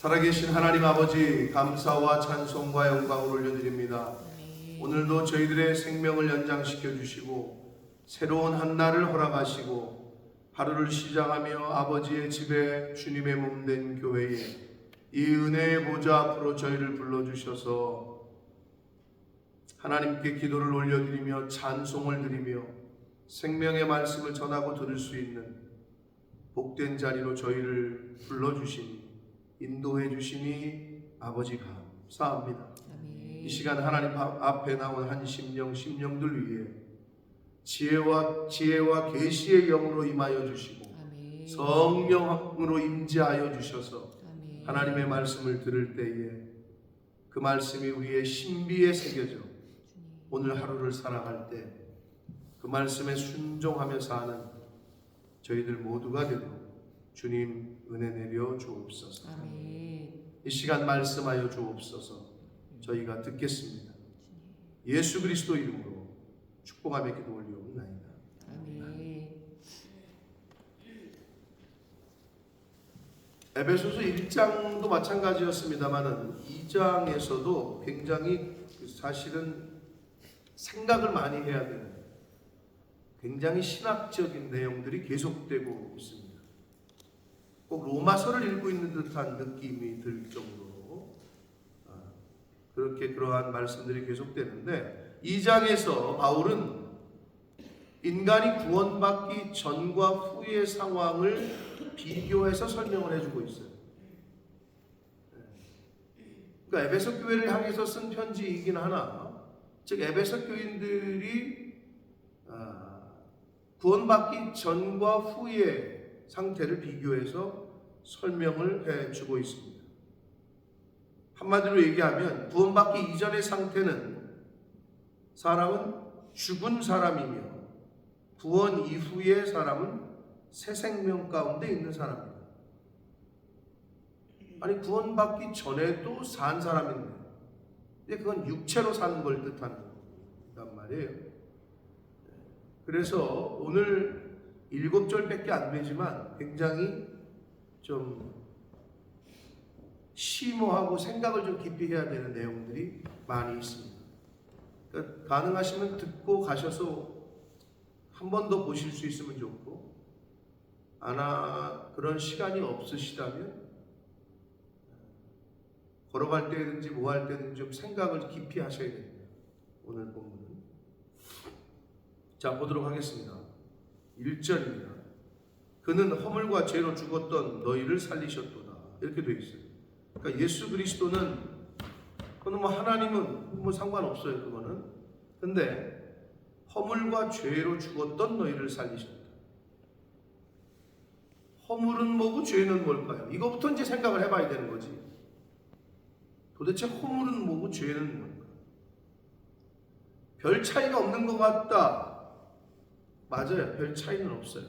살아계신 하나님 아버지, 감사와 찬송과 영광을 올려드립니다. 오늘도 저희들의 생명을 연장시켜 주시고 새로운 한 날을 허락하시고 하루를 시작하며 아버지의 집에 주님의 몸된 교회에 이 은혜의 보좌 앞으로 저희를 불러주셔서 하나님께 기도를 올려드리며 찬송을 드리며 생명의 말씀을 전하고 들을 수 있는 복된 자리로 저희를 불러주시니 인도해 주시니 아버지 감사합니다. 이 시간 하나님 앞에 나온 한 심령들 위해 지혜와 계시의 영으로 임하여 주시고 성령으로 임재하여 주셔서 하나님의 말씀을 들을 때에 그 말씀이 우리의 신비에 새겨져 오늘 하루를 살아갈 때 그 말씀에 순종하며 사는 저희들 모두가 되도록 주님 은혜 내려 주옵소서. 이 시간 말씀하여 주옵소서. 저희가 듣겠습니다. 예수 그리스도 이름으로 축복하며 기도 올리옵나이다. 에베소서 1장도 마찬가지였습니다만은 2장에서도 굉장히 사실은 생각을 많이 해야 되는 굉장히 신학적인 내용들이 계속되고 있습니다. 꼭 로마서를 읽고 있는 듯한 느낌이 들 정도로 그러한 말씀들이 계속되는데 2장에서 바울은 인간이 구원받기 전과 후의 상황을 비교해서 설명을 해주고 있어요. 그러니까 에베소 교회를 향해서 쓴 편지이긴 하나, 즉 에베소 교인들이 구원받기 전과 후의 상태를 비교해서 설명을 해주고 있습니다. 한마디로 얘기하면 구원받기 이전의 상태는 사람은 죽은 사람이며 구원 이후의 사람은 새 생명 가운데 있는 사람입니다. 아니 구원받기 전에도 산 사람인데 근데 그건 육체로 사는 걸 뜻하는 거란 말이에요. 그래서 오늘 7절밖에 안 되지만 굉장히 좀 심오하고 생각을 좀 깊이 해야 되는 내용들이 많이 있습니다. 그러니까 가능하시면 듣고 가셔서 한 번 더 보실 수 있으면 좋고 그런 시간이 없으시다면 걸어갈 때든지 뭐 할 때든지 좀 생각을 깊이 하셔야 됩니다. 오늘 본문은 자 보도록 하겠습니다. 1절입니다. 그는 허물과 죄로 죽었던 너희를 살리셨도다. 이렇게 되어 있어요. 그러니까 예수 그리스도는 그건 뭐 하나님은 뭐 상관없어요. 그거는. 근데 허물과 죄로 죽었던 너희를 살리셨다. 허물은 뭐고 죄는 뭘까요? 이거부터 이제 생각을 해봐야 되는 거지. 도대체 허물은 뭐고 죄는 뭘까? 별 차이가 없는 것 같다. 맞아요. 별 차이는 없어요.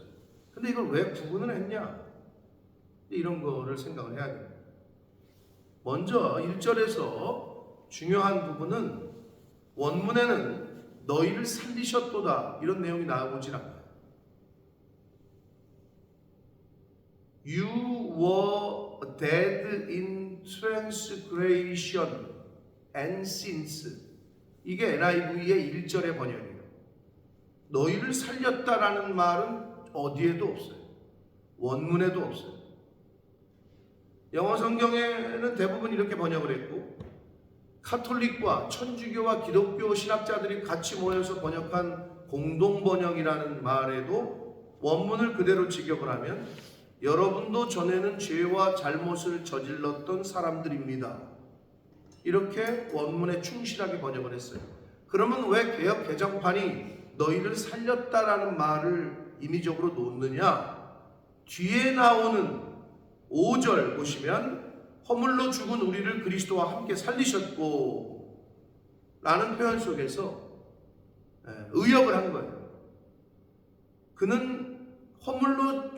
근데 이걸 왜 구분을 했냐? 이런 거를 생각을 해야 돼요. 먼저 1절에서 중요한 부분은 원문에는 너희를 살리셨도다 이런 내용이 나오질 않아요. You were dead in transgression and sins. 이게 NIV의 1절의 번역이에요. 너희를 살렸다라는 말은 어디에도 없어요. 원문에도 없어요. 영어 성경에는 대부분 이렇게 번역을 했고 카톨릭과 천주교와 기독교 신학자들이 같이 모여서 번역한 공동번역이라는 말에도 원문을 그대로 직역을 하면 여러분도 전에는 죄와 잘못을 저질렀던 사람들입니다. 이렇게 원문에 충실하게 번역을 했어요. 그러면 왜 개역 개정판이 너희를 살렸다라는 말을 임의적으로 놓느냐? 뒤에 나오는 5절 보시면 허물로 죽은 우리를 그리스도와 함께 살리셨고 라는 표현 속에서 의역을 한 거예요. 그는 허물과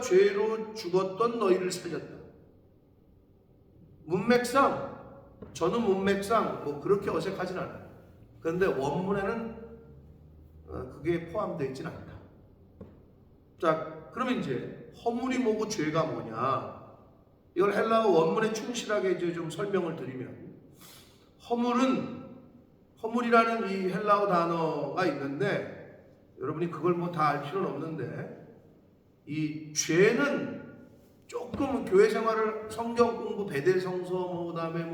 죄로 죽었던 너희를 살렸다. 저는 문맥상 뭐 그렇게 어색하진 않아요. 그런데 원문에는 그게 포함되어 있진 않다. 자, 그러면 이제 허물이 뭐고 죄가 뭐냐? 이걸 헬라어 원문에 충실하게 이제 좀 설명을 드리면, 허물이라는 이 헬라어 단어가 있는데, 여러분이 그걸 뭐 다 알 필요는 없는데, 이 죄는 조금 교회 생활을, 성경 공부, 베델 성서, 그다음에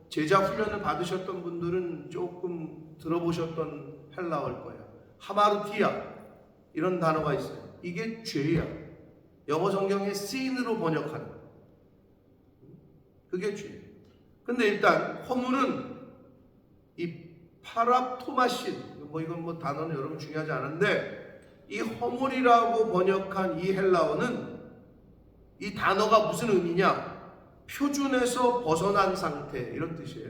제자 훈련을 받으셨던 분들은 조금 들어보셨던 헬라어일 거예요. 하마르티아 이런 단어가 있어요. 이게 죄야. 영어 성경에 sin으로 번역하는, 그게 죄. 근데 일단 허물은 이 파랍토마신, 이건 단어는 여러분 중요하지 않은데, 이 허물이라고 번역한 이 헬라어는, 이 단어가 무슨 의미냐? 표준에서 벗어난 상태, 이런 뜻이에요.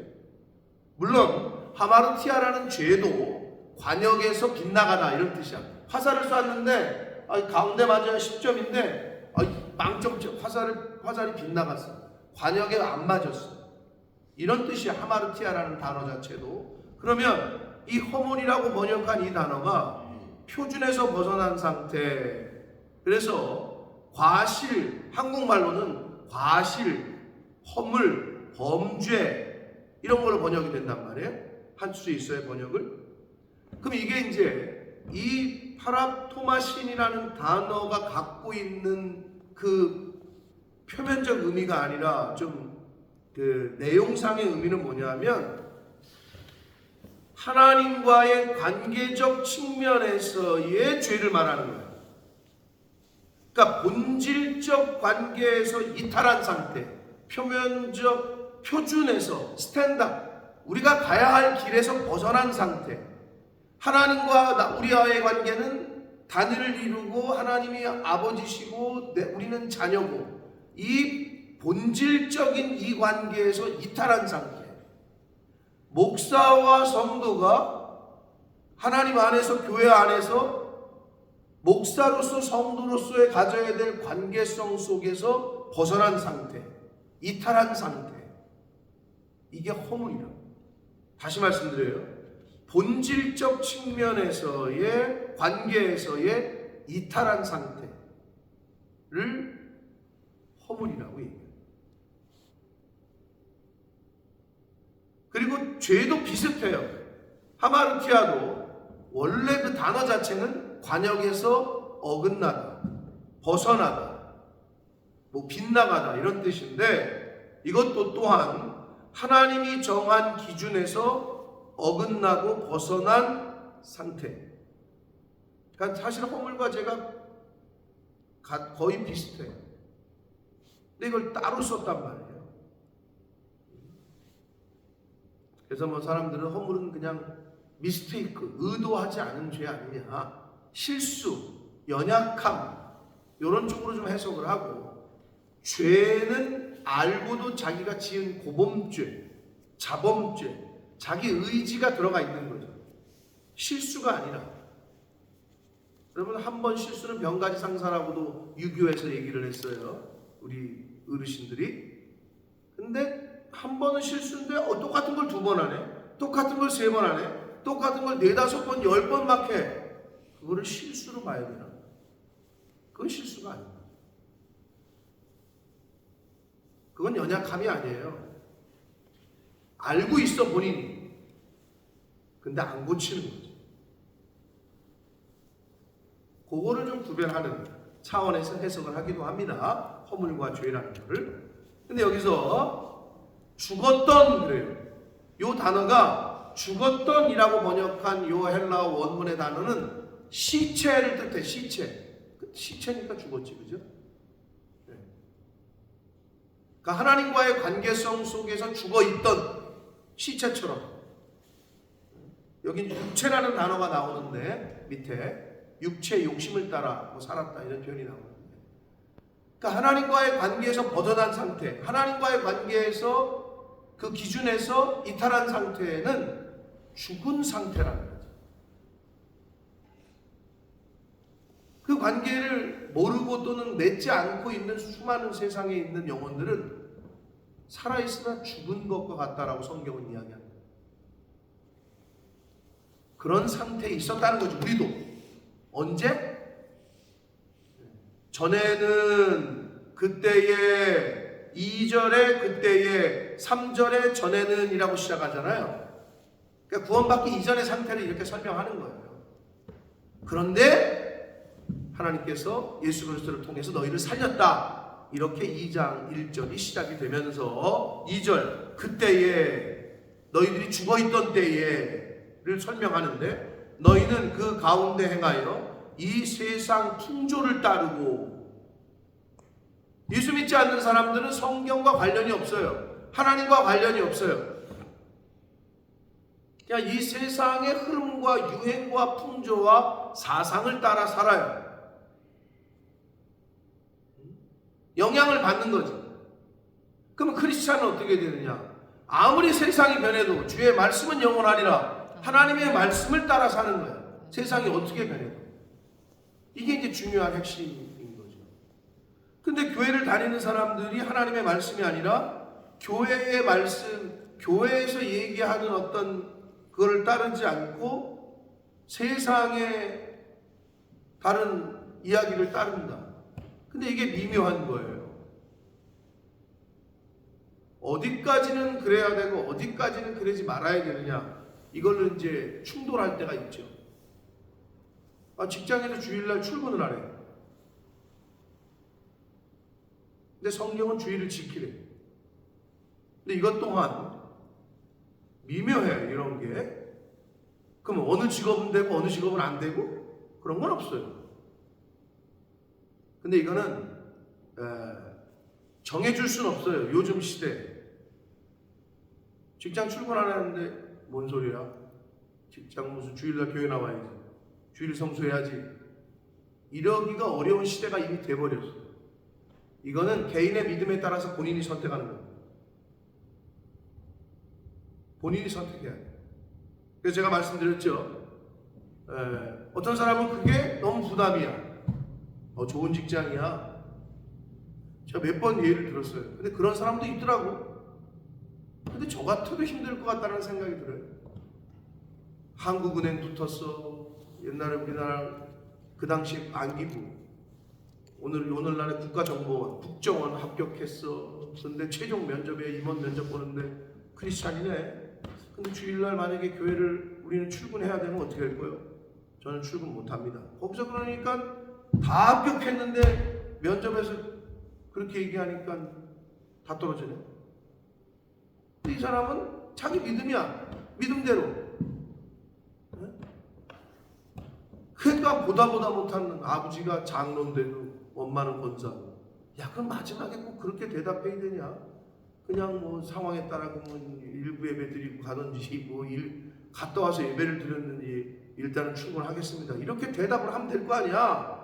물론 하마르티아라는 죄도 관역에서 빗나가다, 이런 뜻이야. 화살을 쐈는데 가운데 맞아야 10점인데 망점, 화살이 빗나갔어. 관역에 안 맞았어. 이런 뜻이야, 하마르티아라는 단어 자체도. 그러면 이 허물이라고 번역한 이 단어가 표준에서 벗어난 상태. 그래서 과실, 한국말로는 과실, 허물, 범죄 이런 걸로 번역이 된단 말이에요. 할 수 있어요, 번역을. 그럼 이게 이제 이 파랍토마신이라는 단어가 갖고 있는 그 표면적 의미가 아니라 좀 그 내용상의 의미는 뭐냐면, 하나님과의 관계적 측면에서의 죄를 말하는 거예요. 그러니까 본질적 관계에서 이탈한 상태, 표면적, 표준에서, 스탠다드, 우리가 가야 할 길에서 벗어난 상태. 하나님과 우리와의 관계는 단위를 이루고 하나님이 아버지시고 우리는 자녀고, 이 본질적인 이 관계에서 이탈한 상태. 목사와 성도가 하나님 안에서, 교회 안에서 목사로서 성도로서의 가져야 될 관계성 속에서 벗어난 상태, 이탈한 상태. 이게 허물이라. 다시 말씀드려요. 본질적 측면에서의 관계에서의 이탈한 상태를 허물이라고 얘기해요. 그리고 죄도 비슷해요. 하마르티아도 원래 그 단어 자체는 관역에서 어긋나다, 벗어나다, 빗나가다 이런 뜻인데, 이것도 또한 하나님이 정한 기준에서 어긋나고 벗어난 상태. 그러니까 사실 허물과 죄가 거의 비슷해요. 근데 이걸 따로 썼단 말이에요. 그래서 사람들은 허물은 그냥 미스테이크, 의도하지 않은 죄 아니냐, 실수, 연약함 이런 쪽으로 좀 해석을 하고, 죄는 알고도 자기가 지은 고범죄, 자범죄, 자기 의지가 들어가 있는 거죠. 실수가 아니라. 여러분, 한 번 실수는 병가지 상사라고도 유교에서 얘기를 했어요, 우리 어르신들이. 근데 한 번은 실수인데 똑같은 걸 2번 하네, 똑같은 걸 3번 하네, 똑같은 걸 4, 5번, 10번 막 해. 그거를 실수로 봐야 되나? 그건 실수가 아닙니다. 그건 연약함이 아니에요. 알고 있어, 본인이. 근데 안 고치는 거죠. 그거를 좀 구별하는 차원에서 해석을 하기도 합니다. 허물과 죄라는 거를. 근데 여기서 죽었던, 그래요. 요 단어가 죽었던이라고 번역한 요 헬라어 원문의 단어는 시체를 뜻해. 시체니까 죽었지, 그죠? 네. 그러니까 하나님과의 관계성 속에서 죽어있던 시체처럼. 여기 육체라는 단어가 나오는데 밑에 육체 욕심을 따라 살았다 이런 표현이 나오는데, 그러니까 하나님과의 관계에서 벗어난 상태, 하나님과의 관계에서 그 기준에서 이탈한 상태는 죽은 상태라는 거죠. 그 관계를 모르고 또는 맺지 않고 있는 수많은 세상에 있는 영혼들은 살아있으나 죽은 것과 같다라고 성경은 이야기합니다. 그런 상태에 있었다는 거죠, 우리도. 언제? 전에는 그때에 2절에 그때에 3절에 전에는 이라고 시작하잖아요. 그러니까 구원받기 이전의 상태를 이렇게 설명하는 거예요. 그런데 하나님께서 예수 그리스도를 통해서 너희를 살렸다. 이렇게 2장 1절이 시작이 되면서 2절 그때에 너희들이 죽어있던 때에를 설명하는데 너희는 그 가운데 행하여 이 세상 풍조를 따르고 예수 믿지 않는 사람들은 성경과 관련이 없어요. 하나님과 관련이 없어요. 그냥 이 세상의 흐름과 유행과 풍조와 사상을 따라 살아요. 영향을 받는 거죠. 그러면 크리스찬은 어떻게 되느냐? 아무리 세상이 변해도 주의 말씀은 영원하리라. 하나님의 말씀을 따라 사는 거예요. 세상이 어떻게 변해도. 이게 이제 중요한 핵심인 거죠. 근데 교회를 다니는 사람들이 하나님의 말씀이 아니라 교회의 말씀, 교회에서 얘기하는 어떤 그걸 따르지 않고 세상의 다른 이야기를 따른다. 근데 이게 미묘한 거예요. 어디까지는 그래야 되고 어디까지는 그러지 말아야 되느냐. 이걸로 이제 충돌할 때가 있죠. 직장에서 주일날 출근을 하래. 근데 성경은 주일을 지키래. 근데 이것 또한 미묘해, 이런 게. 그럼 어느 직업은 되고 어느 직업은 안 되고 그런 건 없어요. 근데 이거는 정해줄 수는 없어요. 요즘 시대. 직장 출근 안 하는데 뭔 소리야? 직장 무슨 주일날 교회 나와야지. 주일 성수해야지. 이러기가 어려운 시대가 이미 돼버렸어요. 이거는 개인의 믿음에 따라서 본인이 선택하는 거예요. 본인이 선택해야 돼요. 그래서 제가 말씀드렸죠. 어떤 사람은 그게 너무 부담이야. 좋은 직장이야. 제가 몇 번 예를 들었어요. 근데 그런 사람도 있더라고. 근데 저 같아도 힘들 것 같다는 생각이 들어요. 한국은행 붙었어. 옛날에 우리나라 그 당시 안기부. 오늘날의 국가정보원, 국정원 합격했어. 근데 최종 면접에 임원 면접 보는데 크리스찬이네. 근데 주일날 만약에 교회를 우리는 출근해야 되면 어떻게 할 거예요? 저는 출근 못합니다. 거기서 그러니까 다 합격했는데 면접에서 그렇게 얘기하니까 다 떨어지네. 이 사람은 자기 믿음이야. 믿음대로. 그러니까 보다 못하는 아버지가 장로인데도 엄마는 권사고. 야, 그럼 마지막에 꼭 그렇게 대답해야 되냐? 그냥 뭐 상황에 따라 그러면 일부 예배 드리고 가든지 뭐 갔다 와서 예배를 드렸는지 일단은 출근하겠습니다. 이렇게 대답을 하면 될 거 아니야?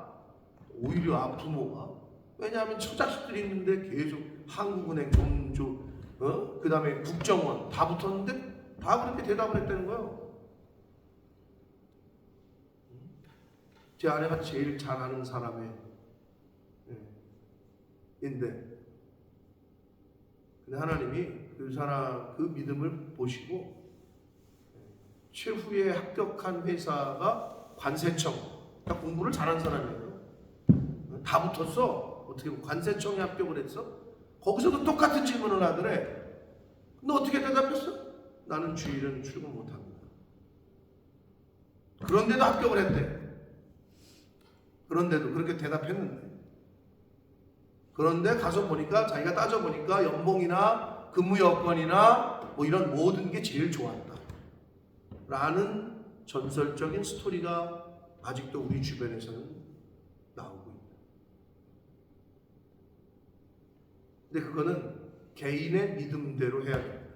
오히려 아프모가. 왜냐하면 처자식들이 있는데 계속 한국은행, 종조, 그 다음에 국정원 다 붙었는데 다 그렇게 대답을 했다는 거예요. 제 아내가 제일 잘하는 사람의 인데 근데 하나님이 그 사람 그 믿음을 보시고 최후에 합격한 회사가 관세청. 다 공부를 잘한 사람이에요. 다 붙었어. 어떻게 관세청에 합격을 했어? 거기서도 똑같은 질문을 하더래. 너 어떻게 대답했어? 나는 주일은 출근 못합니다. 그런데도 합격을 했대. 그런데도 그렇게 대답했는데. 그런데 가서 보니까 자기가 따져보니까 연봉이나 근무 여건이나 뭐 이런 모든 게 제일 좋았다 라는 전설적인 스토리가 아직도 우리 주변에서는 나오고 있다. 근데 그거는 개인의 믿음대로 해야 됩니다.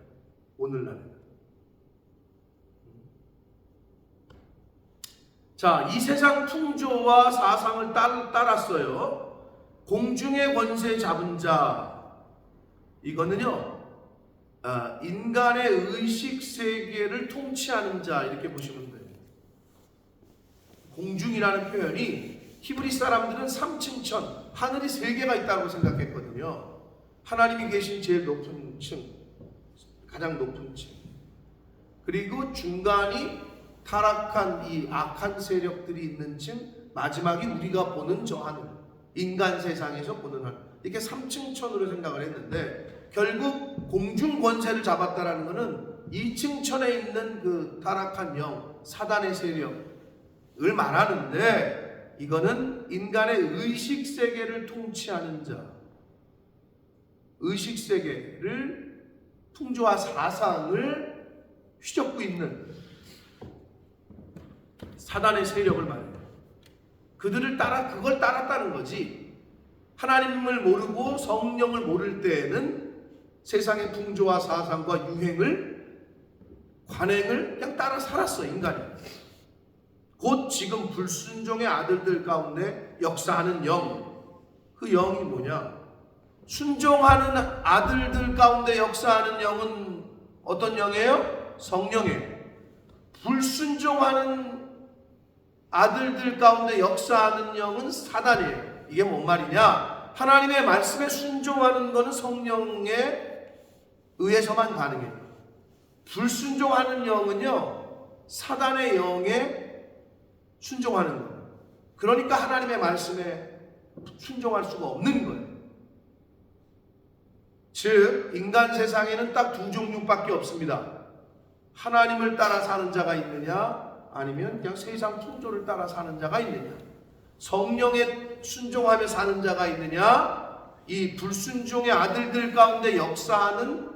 오늘날에는. 자, 이 세상 풍조와 사상을 따랐어요. 공중의 권세 잡은 자, 이거는요 인간의 의식 세계를 통치하는 자 이렇게 보시면 돼요. 공중이라는 표현이 히브리 사람들은 3층 천, 하늘이 3개가 있다고 생각했거든요. 하나님이 계신 제일 높은 층, 가장 높은 층, 그리고 중간이 타락한 이 악한 세력들이 있는 층, 마지막이 우리가 보는 저 하늘, 인간 세상에서 보는 하늘. 이렇게 3층천으로 생각을 했는데 결국 공중 권세를 잡았다라는 것은 2층천에 있는 그 타락한 영, 사단의 세력을 말하는데 이거는 인간의 의식 세계를 통치하는 자, 의식 세계를 풍조와 사상을 휘젓고 있는 사단의 세력을 말해요. 그걸 따랐다는 거지. 하나님을 모르고 성령을 모를 때에는 세상의 풍조와 사상과 유행을, 관행을 그냥 따라 살았어, 인간이. 곧 지금 불순종의 아들들 가운데 역사하는 영, 그 영이 뭐냐? 순종하는 아들들 가운데 역사하는 영은 어떤 영이에요? 성령이에요. 불순종하는 아들들 가운데 역사하는 영은 사단이에요. 이게 뭔 말이냐? 하나님의 말씀에 순종하는 것은 성령에 의해서만 가능해요. 불순종하는 영은요, 사단의 영에 순종하는 거예요. 그러니까 하나님의 말씀에 순종할 수가 없는 거예요. 즉 인간 세상에는 딱 두 종류밖에 없습니다. 하나님을 따라 사는 자가 있느냐, 아니면 그냥 세상 풍조를 따라 사는 자가 있느냐. 성령에 순종하며 사는 자가 있느냐, 이 불순종의 아들들 가운데 역사하는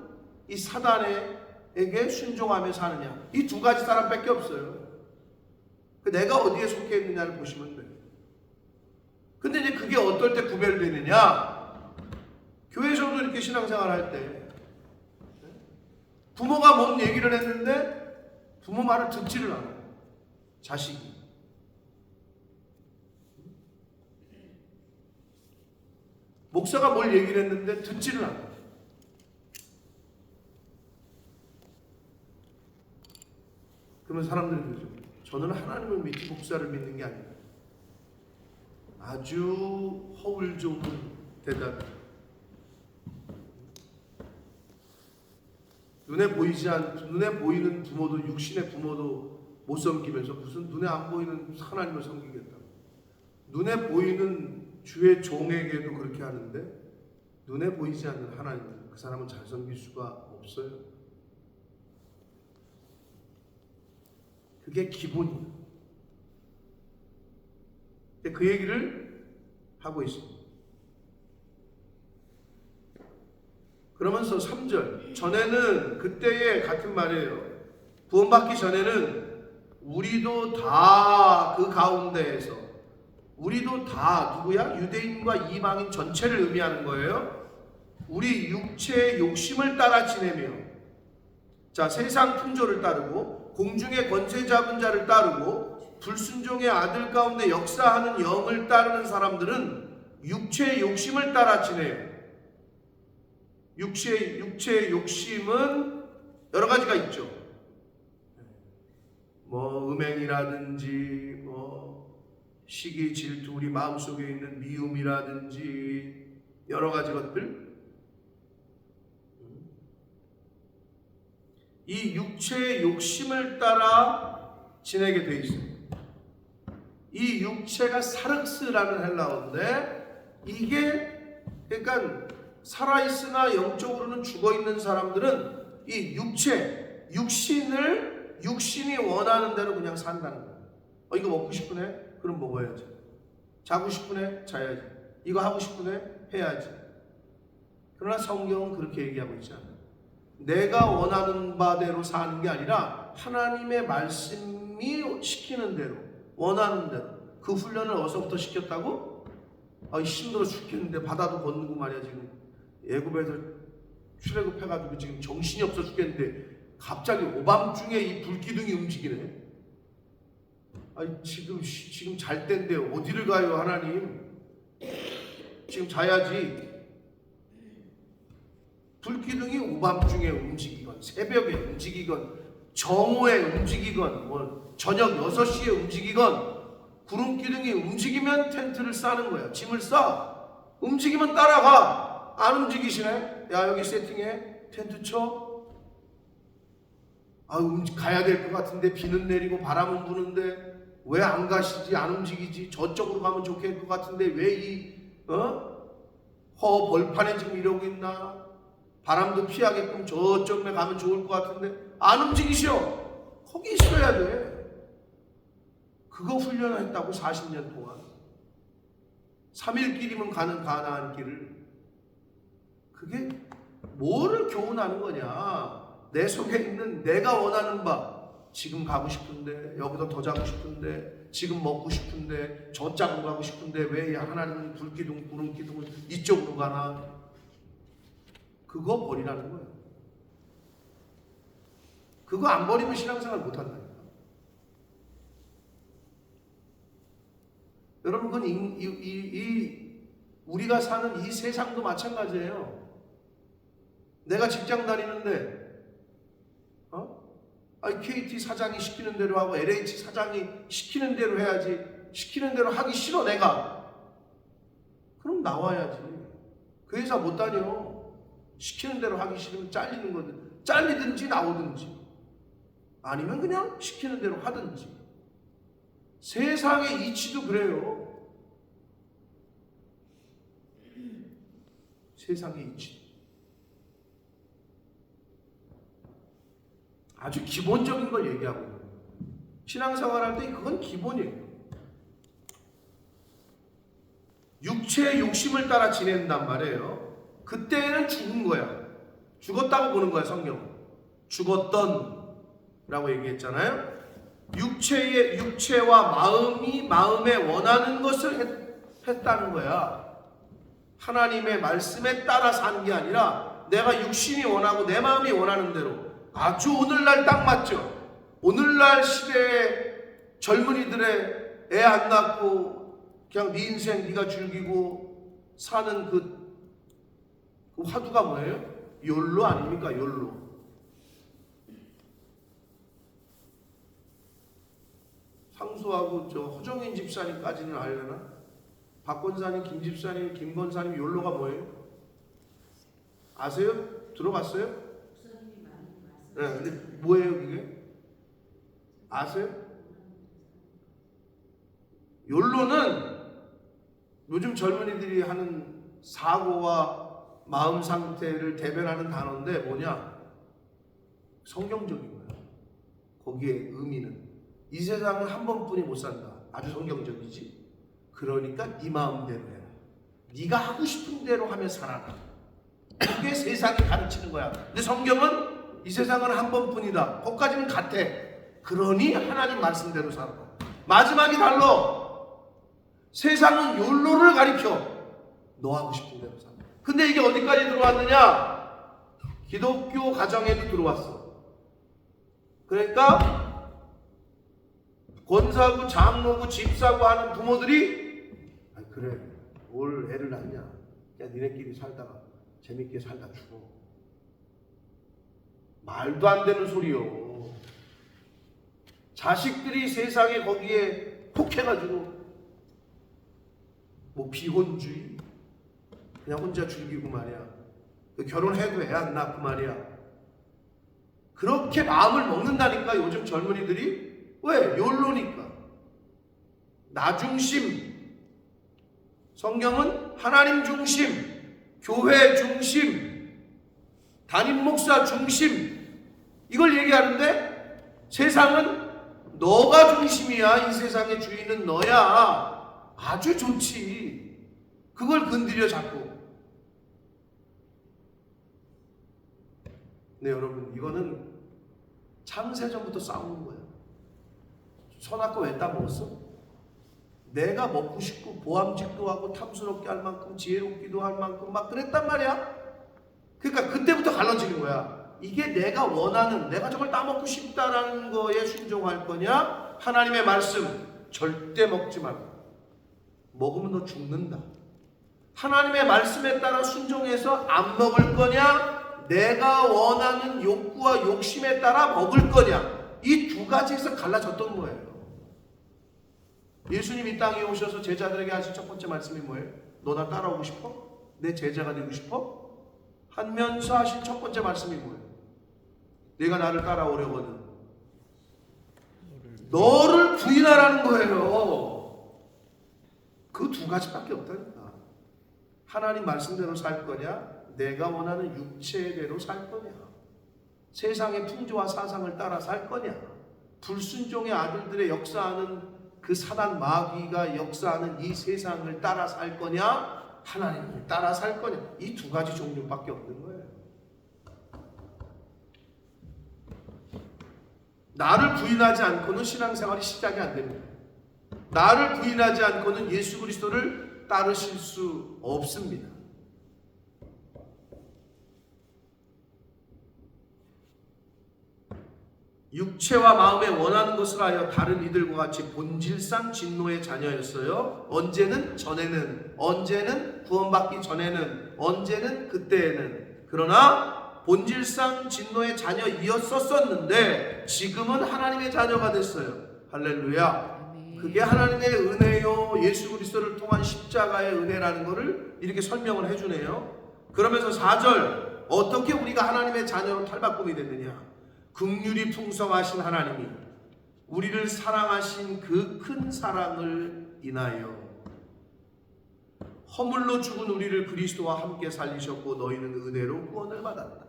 이 사단에게 순종하며 사느냐. 이 두 가지 사람밖에 없어요. 내가 어디에 속해 있느냐를 보시면 돼요. 근데 이제 그게 어떨 때 구별되느냐? 교회에서도 이렇게 신앙생활 할 때 부모가 뭔 얘기를 했는데 부모 말을 듣지를 않아요. 자식이. 목사가 뭘 얘기를 했는데 듣지를 않아요. 그러면 사람들이 그러죠. 저는 하나님을 믿지 목사를 믿는 게 아니다. 아주 허울 좋은 대답. 눈에 보이는 부모도, 육신의 부모도 못 섬기면서 무슨 눈에 안 보이는 하나님을 섬기겠다고. 눈에 보이는 주의 종에게도 그렇게 하는데 눈에 보이지 않는 하나님은 그 사람은 잘 섬길 수가 없어요. 그게 기본이에요. 그 얘기를 하고 있습니다. 그러면서 3절, 전에는 그때의 같은 말이에요. 구원받기 전에는 우리도 다 그 가운데에서, 우리도 다 누구야? 유대인과 이방인 전체를 의미하는 거예요. 우리 육체의 욕심을 따라 지내며, 자, 세상 풍조를 따르고 공중의 권세 잡은 자를 따르고 불순종의 아들 가운데 역사하는 영을 따르는 사람들은 육체의 욕심을 따라 지내요. 육체의 욕심은 여러 가지가 있죠. 뭐 음행이라든지 뭐 시기, 질투, 우리 마음속에 있는 미움이라든지 여러 가지 것들. 이 육체의 욕심을 따라 지내게 돼 있어요. 이 육체가 사륵스라는 헬라어인데, 이게 그러니까 살아있으나 영적으로는 죽어있는 사람들은 이 육신이 원하는 대로 그냥 산다는 거예요. 이거 먹고 싶으네? 그럼 먹어야지. 자고 싶으네? 자야지. 이거 하고 싶으네? 해야지. 그러나 성경은 그렇게 얘기하고 있지 않아요. 내가 원하는 바대로 사는 게 아니라 하나님의 말씀이 시키는 대로, 원하는 대로. 그 훈련을 어디서부터 시켰다고? 힘들어 죽겠는데 바다도 건너고 말이야. 지금 애굽에서 출애굽해가지고 지금 정신이 없어 죽겠는데 갑자기 오밤중에 이 불기둥이 움직이네. 지금 잘 때인데 어디를 가요, 하나님? 지금 자야지. 불기둥이 오밤중에 움직이건 새벽에 움직이건 정오에 움직이건 뭐 저녁 6시에 움직이건 구름기둥이 움직이면 텐트를 싸는 거야. 짐을 싸. 움직이면 따라가. 안 움직이시네? 야, 여기 세팅해. 텐트 쳐. 가야 될 것 같은데 비는 내리고 바람은 부는데 왜 안 가시지? 안 움직이지? 저쪽으로 가면 좋겠을 것 같은데 왜 벌판에 지금 이러고 있나? 바람도 피하게끔 저쪽에 가면 좋을 것 같은데 안 움직이셔. 거기 있어야 돼. 그거 훈련했다고 40년 동안. 3일 길이면 가는 가나안 길을. 그게 뭐를 교훈하는 거냐? 내 속에 있는 내가 원하는 바, 지금 가고 싶은데, 여기서 더 자고 싶은데, 지금 먹고 싶은데, 저 짝으로 가고 싶은데 왜 하나님은 불기둥 구름 기둥을 이쪽으로 가나? 그거 버리라는 거예요. 그거 안 버리면 신앙생활 못한다니까. 여러분, 그건 우리가 사는 이 세상도 마찬가지예요. 내가 직장 다니는데 KT 사장이 시키는 대로 하고 LH 사장이 시키는 대로 해야지. 시키는 대로 하기 싫어 내가. 그럼 나와야지. 그 회사 못 다녀. 시키는 대로 하기 싫으면 잘리는 거든. 잘리든지 나오든지. 아니면 그냥 시키는 대로 하든지. 세상의 이치도 그래요. 세상의 이치. 아주 기본적인 걸 얘기하고 있는 거예요. 신앙생활 할 때 그건 기본이에요. 육체의 욕심을 따라 지낸단 말이에요. 그때는 죽은 거야. 죽었다고 보는 거야, 성경은. 죽었던 라고 얘기했잖아요. 육체와 마음이 마음에 원하는 것을 했다는 거야. 하나님의 말씀에 따라 사는 게 아니라 내가 육신이 원하고 내 마음이 원하는 대로. 아주 오늘날 딱 맞죠? 오늘날 시대의 젊은이들의 애 안 낳고 그냥 네 인생 네가 즐기고 사는 그 화두가 뭐예요? 욜로 아닙니까? 욜로. 상수하고 저 허정인 집사님까지는 알려나? 박 권사님, 김 집사님, 김 권사님 욜로가 뭐예요? 아세요? 들어봤어요? 네, 근데 뭐예요 그게? 아세요? 욜로는 요즘 젊은이들이 하는 사고와 마음 상태를 대변하는 단어인데 뭐냐? 성경적인 거야. 거기에 의미는 이 세상은 한 번뿐이 못 산다. 아주 성경적이지. 그러니까 네 마음대로 해라. 네가 하고 싶은 대로 하며 살아라. 그게 세상이 가르치는 거야. 근데 성경은 이 세상은 한 번뿐이다. 거기까지는 같아. 그러니 하나님 말씀대로 살아. 마지막이 달라. 세상은 욜로를 가리켜. 너 하고 싶은 대로 살아. 근데 이게 어디까지 들어왔느냐? 기독교 가정에도 들어왔어. 그러니까 권사고 장로고 집사고 하는 부모들이 그래 뭘 애를 낳냐? 야 니네끼리 살다가 재밌게 살다 죽어. 말도 안 되는 소리요. 자식들이 세상에 거기에 혹해가지고 뭐 비혼주의 그냥 혼자 즐기고 말이야. 결혼해도 애 안 낳고 말이야. 그렇게 마음을 먹는다니까 요즘 젊은이들이. 왜? 욜로니까. 나 중심. 성경은 하나님 중심, 교회 중심, 담임 목사 중심 이걸 얘기하는데 세상은 너가 중심이야. 이 세상의 주인은 너야. 아주 좋지. 그걸 건드려 자꾸. 네 여러분 이거는 창세전부터 싸우는 거야. 선악과 왜 따먹었어? 내가 먹고 싶고 보암직도 하고 탐스럽게 할 만큼 지혜롭기도 할 만큼 막 그랬단 말이야. 그러니까 그때부터 갈라지는 거야. 이게 내가 원하는 내가 저걸 따먹고 싶다라는 거에 순종할 거냐? 하나님의 말씀 절대 먹지 말고 먹으면 너 죽는다. 하나님의 말씀에 따라 순종해서 안 먹을 거냐? 내가 원하는 욕구와 욕심에 따라 먹을 거냐? 이 두 가지에서 갈라졌던 거예요. 예수님 이 땅에 오셔서 제자들에게 하신 첫 번째 말씀이 뭐예요? 너 나 따라오고 싶어? 내 제자가 되고 싶어? 하면서 하신 첫 번째 말씀이 뭐예요? 내가 나를 따라오려거든 너를 부인하라는 거예요. 그 두 가지밖에 없다니까. 하나님 말씀대로 살 거냐? 내가 원하는 육체대로 살 거냐? 세상의 풍조와 사상을 따라 살 거냐? 불순종의 아들들의 역사하는 그 사단 마귀가 역사하는 이 세상을 따라 살 거냐? 하나님을 따라 살 거냐? 이 두 가지 종류밖에 없는 거예요. 나를 부인하지 않고는 신앙생활이 시작이 안 됩니다. 나를 부인하지 않고는 예수 그리스도를 따르실 수 없습니다. 육체와 마음에 원하는 것을 하여 다른 이들과 같이 본질상 진노의 자녀였어요. 언제는 구원받기 전에는, 언제는 그때에는. 그러나 본질상 진노의 자녀이었었는데 지금은 하나님의 자녀가 됐어요. 할렐루야. 그게 하나님의 은혜요, 예수 그리스도를 통한 십자가의 은혜라는 것을 이렇게 설명을 해주네요. 그러면서 4절, 어떻게 우리가 하나님의 자녀로 탈바꿈이 됐느냐? 긍휼이 풍성하신 하나님이 우리를 사랑하신 그 큰 사랑을 인하여 허물로 죽은 우리를 그리스도와 함께 살리셨고 너희는 은혜로 구원을 받았다.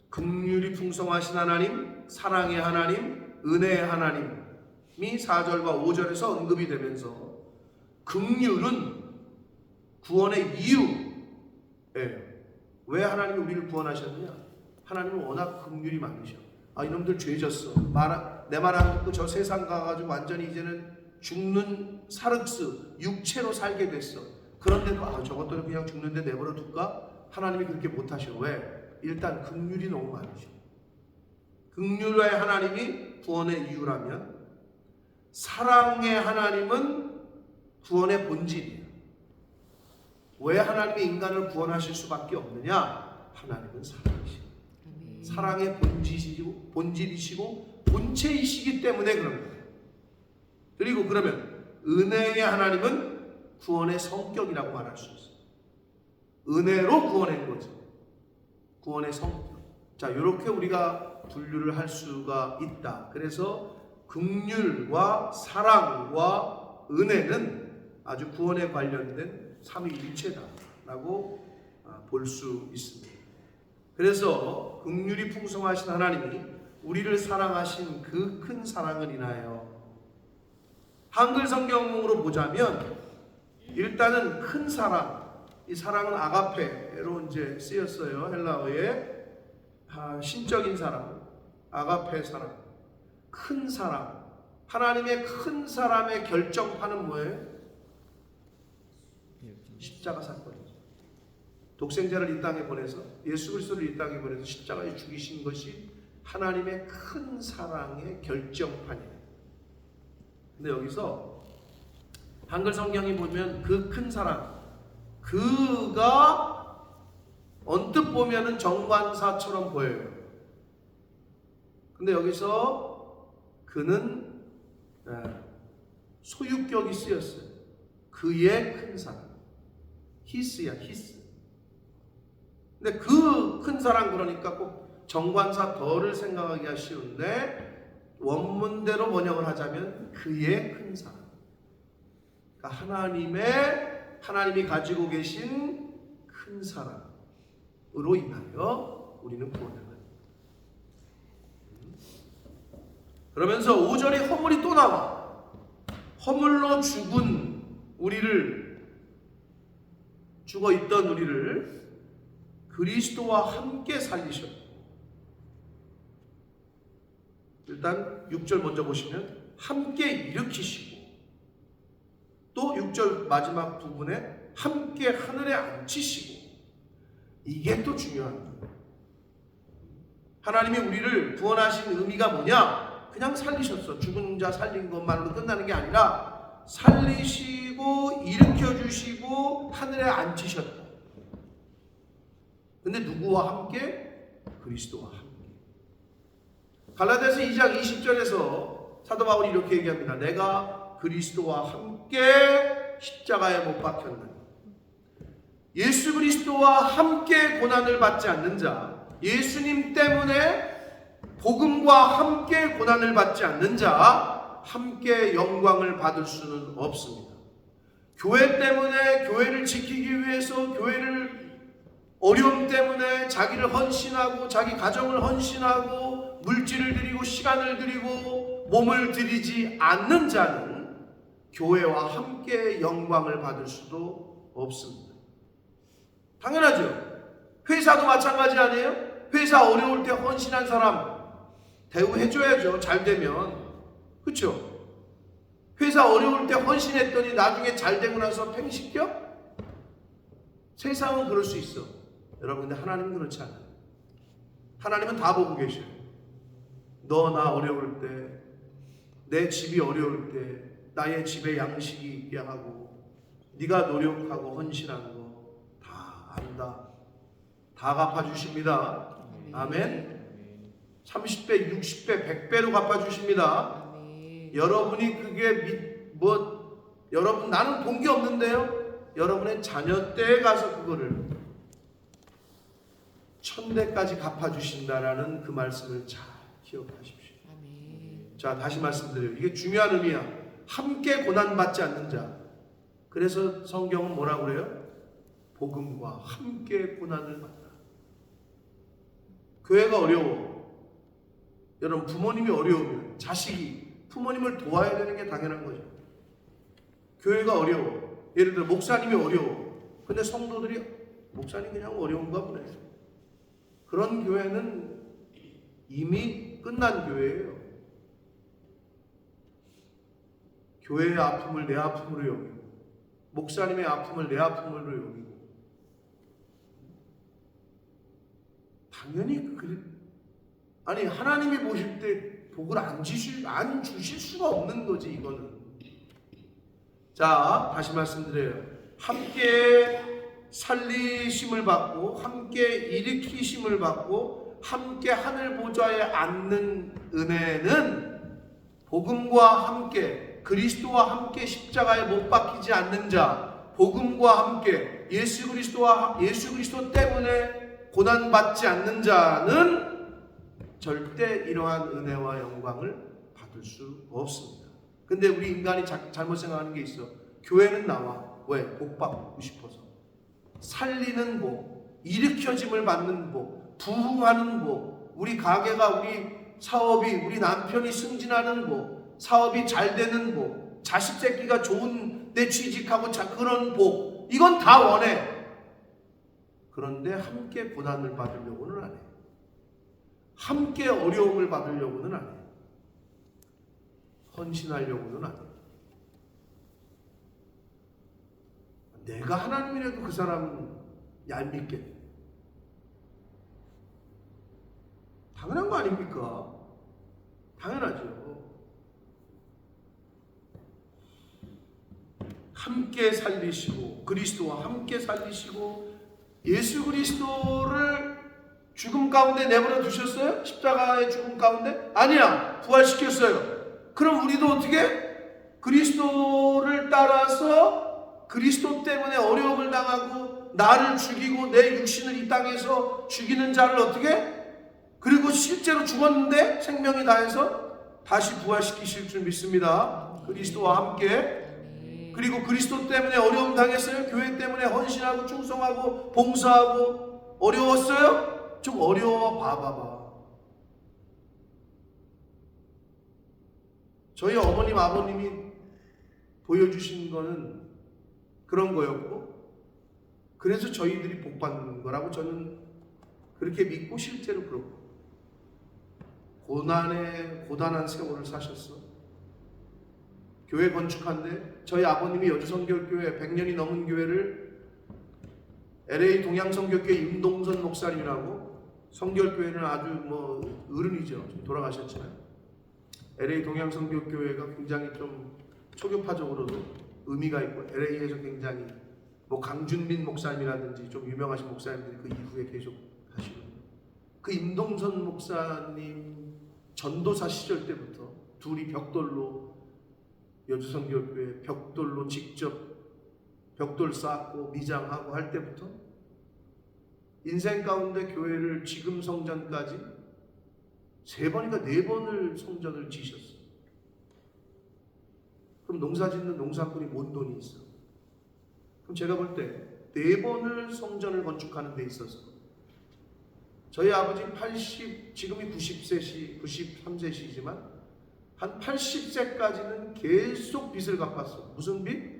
긍휼이 풍성하신 하나님, 사랑의 하나님, 은혜의 하나님이 4절과 5절에서 언급이 되면서 긍휼은 구원의 이유예요. 왜 하나님이 우리를 구원하셨느냐? 하나님은 워낙 긍휼이 많으셔. 이놈들 죄졌어. 내 말 안 듣고 저 세상 가가지고 완전히 이제는 죽는 사륵스, 육체로 살게 됐어. 그런데도 저것들은 그냥 죽는데 내버려 둘까? 하나님이 그렇게 못하셔. 왜? 일단 긍휼이 너무 많으셔. 긍휼의 하나님이 구원의 이유라면 사랑의 하나님은 구원의 본질이에요. 왜 하나님이 인간을 구원하실 수밖에 없느냐? 하나님은 사랑이시고 사랑의 본질이시고 본체이시기 때문에 그런 거예요. 그리고 그러면 은혜의 하나님은 구원의 성격이라고 말할 수 있어요. 은혜로 구원한 거죠. 구원의 성격. 자, 이렇게 우리가 분류를 할 수가 있다. 그래서 긍휼과 사랑과 은혜는 아주 구원에 관련된 삼위일체다라고 볼 수 있습니다. 그래서 긍휼이 풍성하신 하나님이 우리를 사랑하신 그 큰 사랑을 인하여, 한글 성경으로 보자면 일단은 큰 사랑, 이 사랑은 아가페로 이제 쓰였어요. 헬라어의 신적인 사랑, 아가페 사랑, 큰 사랑. 하나님의 큰 사랑의 결정판은 뭐예요? 십자가 사건이죠. 독생자를 이 땅에 보내서, 예수 그리스도를 이 땅에 보내서 십자가에 죽이신 것이 하나님의 큰 사랑의 결정판이에요. 근데 여기서 한글 성경이 보면 그 큰 사랑, 그가 언뜻 보면은 정관사처럼 보여요. 근데 여기서 그는 소유격이 쓰였어요. 그의 큰 사랑. 히스야, 히스. 근데 그 큰 사랑, 그러니까 꼭 정관사 덜을 생각하기가 쉬운데 원문대로 번역을 하자면 그의 큰 사랑. 그러니까 하나님이 가지고 계신 큰 사랑으로 인하여 우리는 구원을 받습니다. 그러면서 5절에 허물이 또 나와. 허물로 죽어 있던 우리를 그리스도와 함께 살리셨고, 일단 6절 먼저 보시면 함께 일으키시고, 또 6절 마지막 부분에 함께 하늘에 앉히시고, 이게 또 중요합니다. 하나님이 우리를 구원하신 의미가 뭐냐? 그냥 살리셨어. 죽은 자 살린 것만으로 끝나는 게 아니라 살리시고 일으켜주시고 하늘에 앉히셨다. 근데 누구와 함께? 그리스도와 함께. 갈라디아서 2장 20절에서 사도 바울이 이렇게 얘기합니다. 내가 그리스도와 함께 십자가에 못 박혔나니. 예수 그리스도와 함께 고난을 받지 않는 자, 예수님 때문에 복음과 함께 고난을 받지 않는 자, 함께 영광을 받을 수는 없습니다. 교회 때문에, 교회를 지키기 위해서, 교회를 어려움 때문에 자기를 헌신하고 자기 가정을 헌신하고 물질을 드리고 시간을 드리고 몸을 드리지 않는 자는 교회와 함께 영광을 받을 수도 없습니다. 당연하죠. 회사도 마찬가지 아니에요? 회사 어려울 때 헌신한 사람 대우해줘야죠. 잘 되면. 그렇죠? 회사 어려울 때 헌신했더니 나중에 잘 되고 나서 팽시켜? 세상은 그럴 수 있어. 여러분, 근데 하나님은 그렇지 않아요. 하나님은 다 보고 계셔요. 너 나 어려울 때, 내 집이 어려울 때, 나의 집에 양식이 있게 하고 네가 노력하고 헌신한 거 다 안다. 다 갚아주십니다. 아멘. 30배, 60배, 100배로 갚아주십니다. 여러분이 그게 여러분 나는 본 게 없는데요. 여러분의 자녀 때에 가서 그거를 1000배까지 갚아주신다라는 그 말씀을 잘 기억하십시오. 자, 다시 말씀드려요. 이게 중요한 의미야. 함께 고난받지 않는 자. 그래서 성경은 뭐라고 그래요? 복음과 함께 고난을 받다. 교회가 어려워. 여러분, 부모님이 어려우면 자식이 부모님을 도와야 되는 게 당연한 거죠. 교회가 어려워. 예를 들어 목사님이 어려워. 근데 성도들이 목사님 그냥 어려운가 보네. 그런 교회는 이미 끝난 교회예요. 교회의 아픔을 내 아픔으로 여기고 목사님의 아픔을 내 아픔으로 여기고 당연히 아니 하나님이 보실 때 복을 안 주실 수가 없는 거지 이거는. 자, 다시 말씀드려요. 함께 살리심을 받고 함께 일으키심을 받고 함께 하늘 보좌에 앉는 은혜는 복음과 함께 그리스도와 함께 십자가에 못 박히지 않는 자, 복음과 함께 예수 그리스도 때문에 고난받지 않는 자는 절대 이러한 은혜와 영광을 받을 수 없습니다. 근데 우리 인간이 잘못 생각하는 게 있어. 교회는 나와. 왜? 복 받고 싶어서. 살리는 복, 일으켜짐을 받는 복, 부흥하는 복, 우리 가게가, 우리 사업이, 우리 남편이 승진하는 복, 사업이 잘 되는 복, 자식 새끼가 좋은 데 취직하고 그런 복, 이건 다 원해. 그런데 함께 고난을 받으려고는 안 해. 함께 어려움을 받으려고는 안 해. 헌신하려고는 안 해. 내가 하나님이라도 그 사람 얄밉겠네. 당연한 거 아닙니까? 당연하죠. 함께 살리시고 그리스도와 함께 살리시고 예수 그리스도를 죽음 가운데 내버려 두셨어요? 십자가의 죽음 가운데? 아니야. 부활시켰어요. 그럼 우리도 어떻게? 그리스도를 따라서 그리스도 때문에 어려움을 당하고 나를 죽이고 내 육신을 이 땅에서 죽이는 자를 어떻게? 그리고 실제로 죽었는데 생명이 다해서 다시 부활시키실 줄 믿습니다. 그리스도와 함께. 그리고 그리스도 때문에 어려움 당했어요? 교회 때문에 헌신하고 충성하고 봉사하고 어려웠어요? 좀 어려워 봐봐봐. 저희 어머님 아버님이 보여주신 거는 그런 거였고 그래서 저희들이 복받는 거라고 저는 그렇게 믿고 실제로 그렇고 고단한 세월을 사셨어. 교회 건축한데 저희 아버님이 여주성결교회 100년이 넘은 교회를 LA 동양성결교회 임동선 목사님이라고 성결교회는 아주 어른이죠. 돌아가셨지만 LA 동양성결교회가 굉장히 좀 초교파적으로도 의미가 있고 LA에서 굉장히 강준민 목사님이라든지 좀 유명하신 목사님들이 그 이후에 계속 하시고 그 임동선 목사님 전도사 시절 때부터 둘이 벽돌로 여주성결교회 벽돌로 직접 벽돌 쌓고 미장하고 할 때부터 인생 가운데 교회를 지금 성전까지 3번인가 4번을 성전을 지셨어요. 그럼 농사 짓는 농사꾼이 뭔 돈이 있어? 그럼 제가 볼 때 4번을 성전을 건축하는 데 있어서 저희 아버지 지금이 93세시지만 한 80세까지는 계속 빚을 갚았어. 무슨 빚?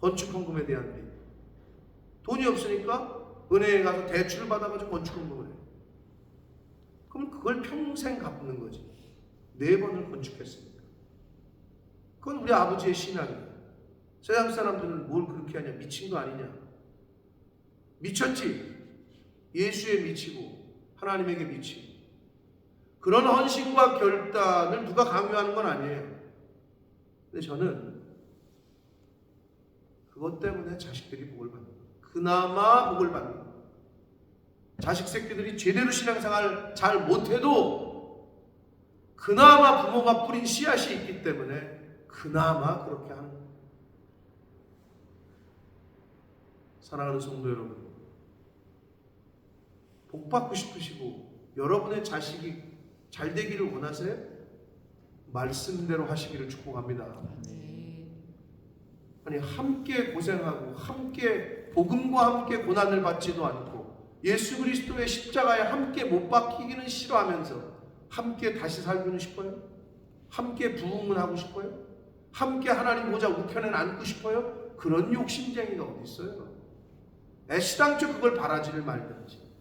건축헌금에 대한 빚. 돈이 없으니까 은행에 가서 대출을 받아가지고 건축헌금을 해. 그럼 그걸 평생 갚는 거지. 4번을 건축했으니까. 그건 우리 아버지의 신앙이에요. 세상 사람들은 뭘 그렇게 하냐? 미친 거 아니냐? 미쳤지? 예수에 미치고 하나님에게 미치고. 그런 헌신과 결단을 누가 강요하는 건 아니에요. 근데 저는 그것 때문에 자식들이 복을 받는 거예요. 그나마 복을 받는 거예요. 자식 새끼들이 제대로 신앙생활 잘 못해도 그나마 부모가 뿌린 씨앗이 있기 때문에 그나마 그렇게 하는 거예요. 사랑하는 성도 여러분, 복 받고 싶으시고 여러분의 자식이 잘 되기를 원하세요? 말씀대로 하시기를 축복합니다. 아니, 함께 고생하고 함께 복음과 함께 고난을 받지도 않고 예수 그리스도의 십자가에 함께 못 박히기는 싫어하면서 함께 다시 살고는 싶어요? 함께 부흥은 하고 싶어요? 함께 하나님 보좌 우편에 앉고 싶어요? 그런 욕심쟁이가 어디 있어요? 애시당초 그걸 바라지를 말든지.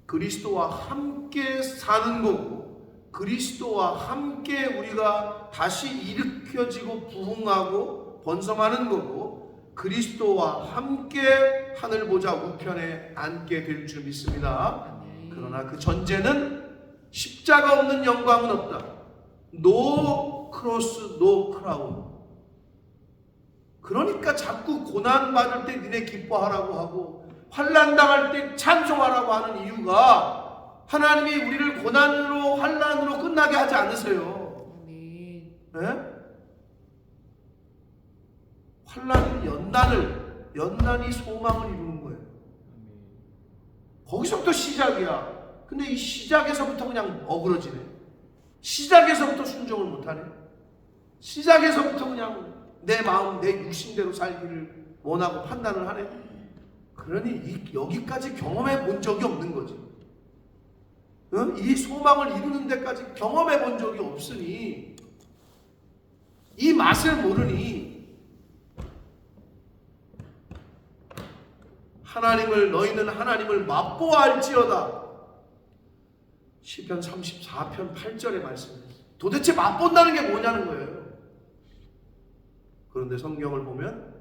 그리스도와 함께 사는 거고 그리스도와 함께 우리가 다시 일으켜지고 부흥하고 번성하는 거고 그리스도와 함께 하늘 보좌 우편에 앉게 될 줄 믿습니다. 그러나 그 전제는 십자가 없는 영광은 없다. No cross, no crown. 그러니까 자꾸 고난받을 때 니네 기뻐하라고 하고 환난 당할 때 찬송하라고 하는 이유가 하나님이 우리를 고난으로 환난으로 끝나게 하지 않으세요. 네? 환난은 연단이 소망을 이루는 거예요. 거기서부터 시작이야. 근데 이 시작에서부터 그냥 어그러지네. 시작에서부터 순종을 못하네. 시작에서부터 그냥 내 마음, 내 육신대로 살기를 원하고 판단을 하네. 그러니 여기까지 경험해 본 적이 없는 거지. 이 소망을 이루는 데까지 경험해 본 적이 없으니 이 맛을 모르니 너희는 하나님을 맛보아할지어다. 시편 34편 8절의 말씀입니다. 도대체 맛본다는 게 뭐냐는 거예요. 그런데 성경을 보면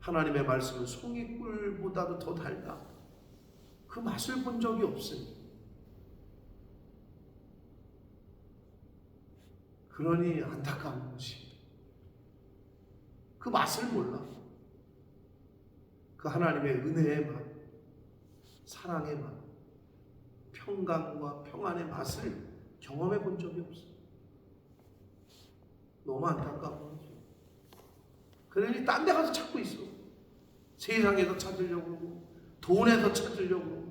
하나님의 말씀은 송이꿀보다도 더 달다. 그 맛을 본 적이 없으니. 그러니 안타까운 것이 그 맛을 몰라. 그 하나님의 은혜의 맛, 사랑의 맛, 평강과 평안의 맛을 경험해 본 적이 없어. 너무 안타까운 거지. 그러니 딴 데 가서 찾고 있어. 세상에서 찾으려고 그러고 돈에서 찾으려고 그러고.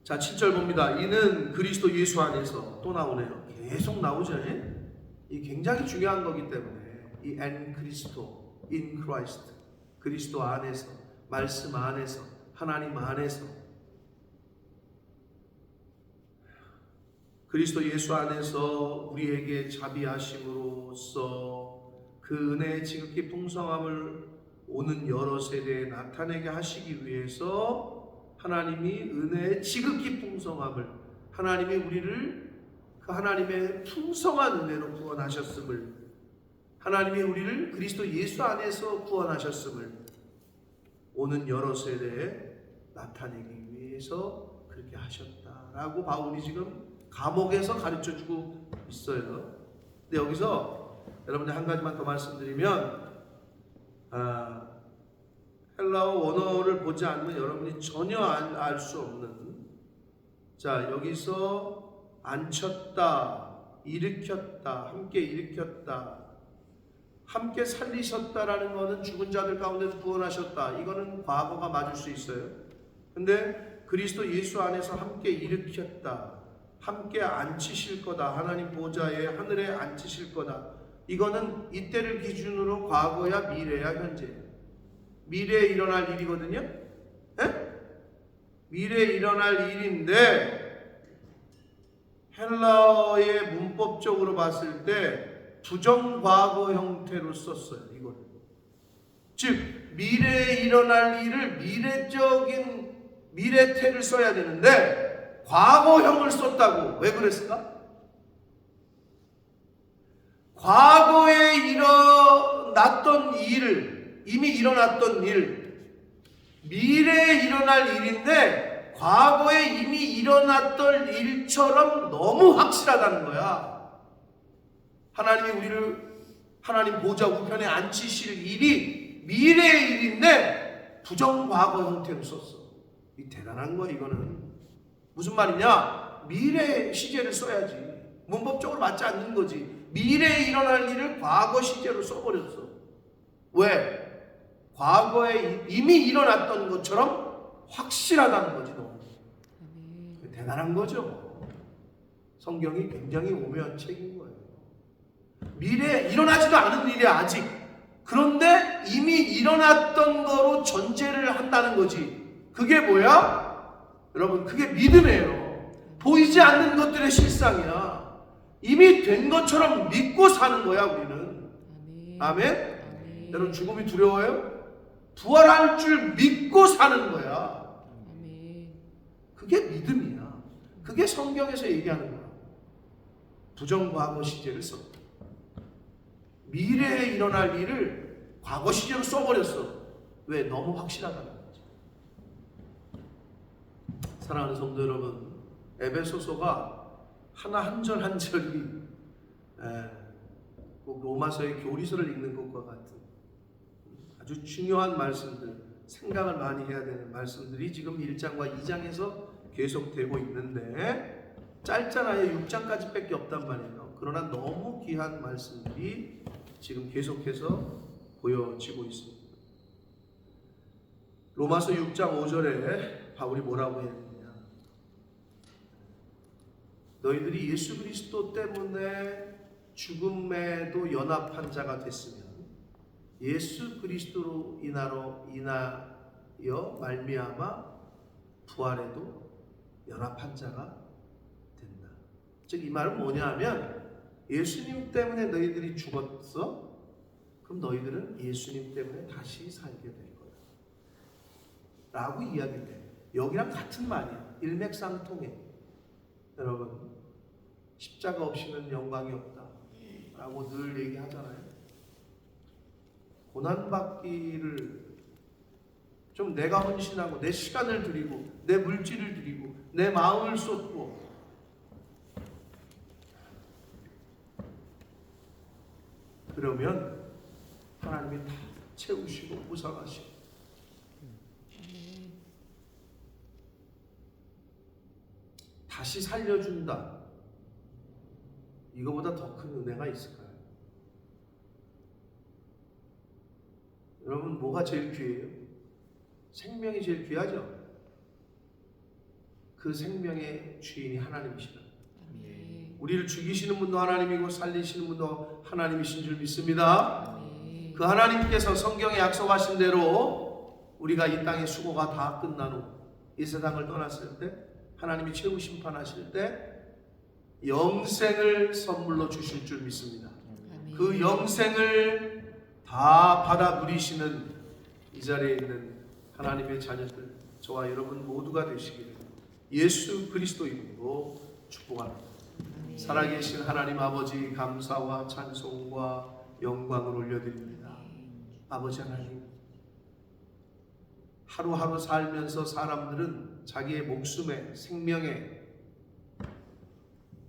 자, 7절 봅니다. 이는 그리스도 예수 안에서 또 나오네요. 계속 나오죠. 이 굉장히 중요한 거기 때문에 이 en 그리스도, in Christ, 그리스도 안에서, 말씀 안에서, 하나님 안에서, 그리스도 예수 안에서 우리에게 자비하심으로써 그 은혜의 지극히 풍성함을 오는 여러 세대에 나타내게 하시기 위해서 하나님이 은혜의 지극히 풍성함을, 하나님이 우리를 그 하나님의 풍성한 은혜로 구원하셨음을, 하나님이 우리를 그리스도 예수 안에서 구원하셨음을 오는 여러 세대에 나타내기 위해서 그렇게 하셨다라고 바울이 지금 감옥에서 가르쳐주고 있어요. 근데 여기서 여러분들 한 가지만 더 말씀드리면, 헬라어 원어를 보지 않으면 여러분이 전혀 알 수 없는, 자, 여기서 앉혔다, 일으켰다, 함께 일으켰다, 함께 살리셨다라는 것은 죽은 자들 가운데서 구원하셨다, 이거는 과거가 맞을 수 있어요. 근데 그리스도 예수 안에서 함께 일으켰다, 함께 앉히실 거다. 하나님 보좌에 하늘에 앉히실 거다. 이거는 이때를 기준으로 과거야 미래야 현재야. 미래에 일어날 일이거든요. 에? 미래에 일어날 일인데 헬라어의 문법적으로 봤을 때 부정과거 형태로 썼어요. 이걸. 즉 미래에 일어날 일을 미래적인 미래태를 써야 되는데 과거형을 썼다고. 왜 그랬을까? 과거에 일어났던 일을, 이미 일어났던 일, 미래에 일어날 일인데 과거에 이미 일어났던 일처럼 너무 확실하다는 거야. 하나님이 우리를 하나님 보좌 우편에 앉히실 일이 미래의 일인데 부정과거 형태로 썼어. 이 대단한 거야. 이거는 무슨 말이냐? 미래 시제를 써야지. 문법적으로 맞지 않는 거지. 미래에 일어날 일을 과거 시제로 써버렸어. 왜? 과거에 이미 일어났던 것처럼 확실하다는 거지. 너무 대단한 거죠. 성경이 굉장히 오묘한 책인 거예요. 미래에 일어나지도 않은 일이 아직. 그런데 이미 일어났던 거로 전제를 한다는 거지. 그게 뭐야? 여러분, 그게 믿음이에요. 보이지 않는 것들의 실상이야. 이미 된 것처럼 믿고 사는 거야, 우리는. 아멘? 여러분, 죽음이 두려워요? 부활할 줄 믿고 사는 거야. 그게 믿음이야. 그게 성경에서 얘기하는 거야. 부정과거 시제를 썼다. 미래에 일어날 일을 과거 시제로 써버렸어. 왜? 너무 확실하다는 거지. 사랑하는 성도 여러분, 에베소서가 하나 한 절 한 절이 꼭 로마서의 교리서를 읽는 것과 같은 아주 중요한 말씀들, 생각을 많이 해야 되는 말씀들이 지금 1장과 2장에서 계속되고 있는데 짧잖아요. 6장까지 밖에 없단 말이에요. 그러나 너무 귀한 말씀들이 지금 계속해서 보여지고 있습니다. 로마서 6장 5절에 바울이 뭐라고 했느냐? 너희들이 예수 그리스도 때문에 죽음에도 연합한 자가 됐으면 예수 그리스도로 인하여 말미암아 부활에도 연합한 자가 된다. 즉 이 말은 뭐냐면 예수님 때문에 너희들이 죽었어? 그럼 너희들은 예수님 때문에 다시 살게 될 거야 라고 이야기를 해요. 여기랑 같은 말이야. 일맥상통해. 여러분, 십자가 없이는 영광이 없다 라고 늘 얘기하잖아요. 고난받기를 좀 내가 헌신하고 내 시간을 드리고 내 물질을 드리고 내 마음을 쏟고 그러면 하나님이 다 채우시고 보상하시고 다시 살려준다. 이거보다 더 큰 은혜가 있을까요? 여러분, 뭐가 제일 귀해요? 생명이 제일 귀하죠? 그 생명의 주인이 하나님이시다. 우리를 죽이시는 분도 하나님이고 살리시는 분도 하나님이신 줄 믿습니다. 그 하나님께서 성경에 약속하신 대로 우리가 이 땅의 수고가 다 끝난 후 이 세상을 떠났을 때 하나님이 최후 심판하실 때 영생을 선물로 주실 줄 믿습니다. 그 영생을 다 받아 누리시는 이 자리에 있는 하나님의 자녀들, 저와 여러분 모두가 되시기를 예수 그리스도 이름으로 축복합니다. 살아계신 하나님 아버지, 감사와 찬송과 영광을 올려드립니다. 아버지 하나님, 하루하루 살면서 사람들은 자기의 목숨에, 생명에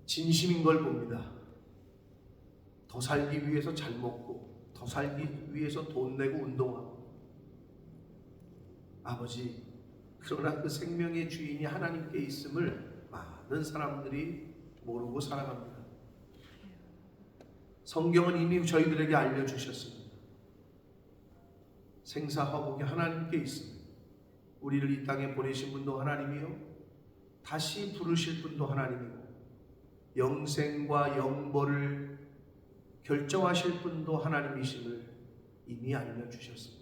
진심인 걸 봅니다. 더 살기 위해서 잘 먹고, 더 살기 위해서 돈 내고 운동하고. 아버지, 그러나 그 생명의 주인이 하나님께 있음을 많은 사람들이 모르고 살아갑니다. 성경은 이미 저희들에게 알려주셨습니다. 생사화복이 하나님께 있습니다. 우리를 이 땅에 보내신 분도 하나님이요, 다시 부르실 분도 하나님이고, 영생과 영벌을 결정하실 분도 하나님이심을 이미 알려주셨습니다.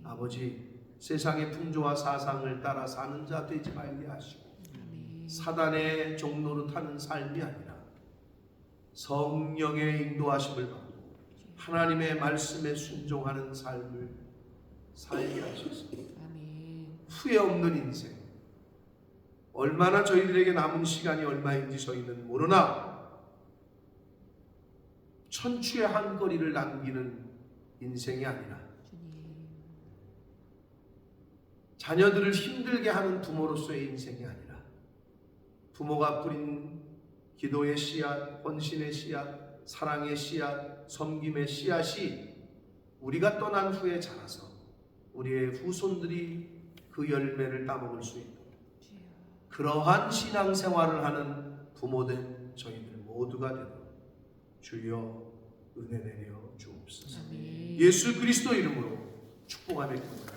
아버지, 세상의 풍조와 사상을 따라 사는 자 되지 말게 하시고 사단의 종로로 타는 삶이 아니라 성령의 인도하심을 받고 하나님의 말씀에 순종하는 삶을 살게 하소서. 후회 없는 인생, 얼마나 저희들에게 남은 시간이 얼마인지 저희는 모르나 천추의 한 거리를 남기는 인생이 아니라 자녀들을 힘들게 하는 부모로서의 인생이 아니라 부모가 뿌린 기도의 씨앗, 헌신의 씨앗, 사랑의 씨앗, 섬김의 씨앗이 우리가 떠난 후에 자라서 우리의 후손들이 그 열매를 따먹을 수 있도록 그러한 신앙생활을 하는 부모된 저희들 모두가 되도록 주여 은혜 내려 주옵소서. 예수 그리스도 이름으로 축복하며 기도합니다.